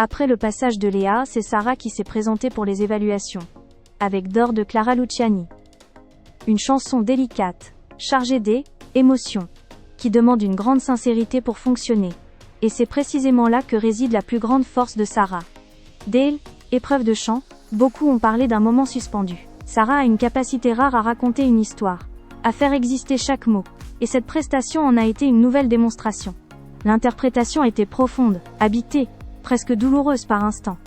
Après le passage de Léa, c'est Sarah qui s'est présentée pour les évaluations. Avec D'or de Clara Luciani. Une chanson délicate, chargée d'émotions, qui demande une grande sincérité pour fonctionner. Et c'est précisément là que réside la plus grande force de Sarah. Dès l'épreuve de chant, beaucoup ont parlé d'un moment suspendu. Sarah a une capacité rare à raconter une histoire, à faire exister chaque mot. Et cette prestation en a été une nouvelle démonstration. L'interprétation était profonde, habitée, presque douloureuse par instants.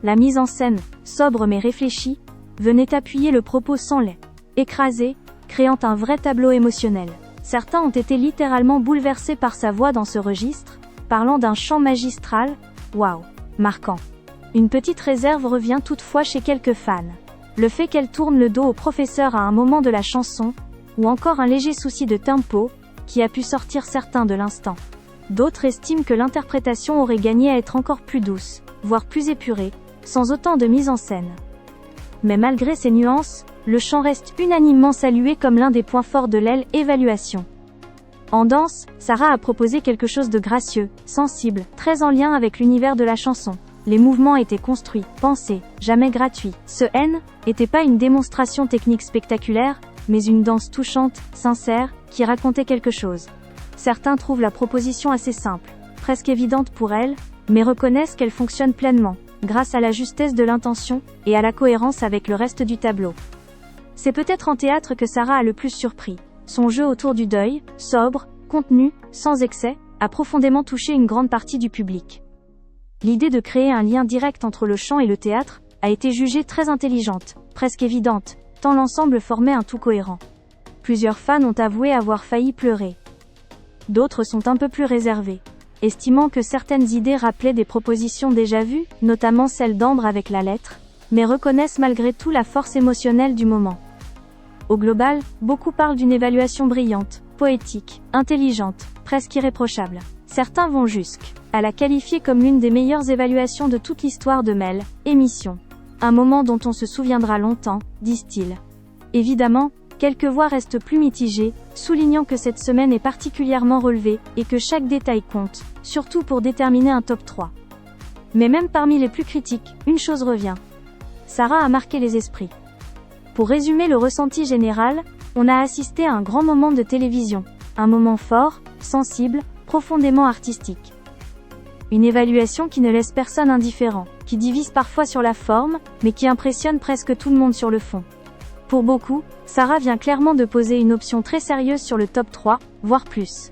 La mise en scène, sobre mais réfléchie, venait appuyer le propos sans écraser, créant un vrai tableau émotionnel. Certains ont été littéralement bouleversés par sa voix dans ce registre, parlant d'un chant magistral, waouh, marquant. Une petite réserve revient toutefois chez quelques fans. Le fait qu'elle tourne le dos au professeur à un moment de la chanson, ou encore un léger souci de tempo, qui a pu sortir certains de l'instant. D'autres estiment que l'interprétation aurait gagné à être encore plus douce, voire plus épurée, sans autant de mise en scène. Mais malgré ces nuances, le chant reste unanimement salué comme l'un des points forts de l'évaluation. En danse, Sarah a proposé quelque chose de gracieux, sensible, très en lien avec l'univers de la chanson. Les mouvements étaient construits, pensés, jamais gratuits. Ce n'était pas une démonstration technique spectaculaire, mais une danse touchante, sincère, qui racontait quelque chose. Certains trouvent la proposition assez simple, presque évidente pour elle, mais reconnaissent qu'elle fonctionne pleinement, grâce à la justesse de l'intention, et à la cohérence avec le reste du tableau. C'est peut-être en théâtre que Sarah a le plus surpris. Son jeu autour du deuil, sobre, contenu, sans excès, a profondément touché une grande partie du public. L'idée de créer un lien direct entre le chant et le théâtre a été jugée très intelligente, presque évidente, tant l'ensemble formait un tout cohérent. Plusieurs fans ont avoué avoir failli pleurer. D'autres sont un peu plus réservés, estimant que certaines idées rappelaient des propositions déjà vues, notamment celle d'Ambre avec la lettre, mais reconnaissent malgré tout la force émotionnelle du moment. Au global, beaucoup parlent d'une évaluation brillante, poétique, intelligente, presque irréprochable. Certains vont jusqu'à la qualifier comme l'une des meilleures évaluations de toute l'histoire de l'émission. Un moment dont on se souviendra longtemps, disent-ils. Évidemment, quelques voix restent plus mitigées, soulignant que cette semaine est particulièrement relevée, et que chaque détail compte, surtout pour déterminer un top 3. Mais même parmi les plus critiques, une chose revient. Sarah a marqué les esprits. Pour résumer le ressenti général, on a assisté à un grand moment de télévision. Un moment fort, sensible, profondément artistique. Une évaluation qui ne laisse personne indifférent, qui divise parfois sur la forme, mais qui impressionne presque tout le monde sur le fond. Pour beaucoup, Sarah vient clairement de poser une option très sérieuse sur le top 3, voire plus.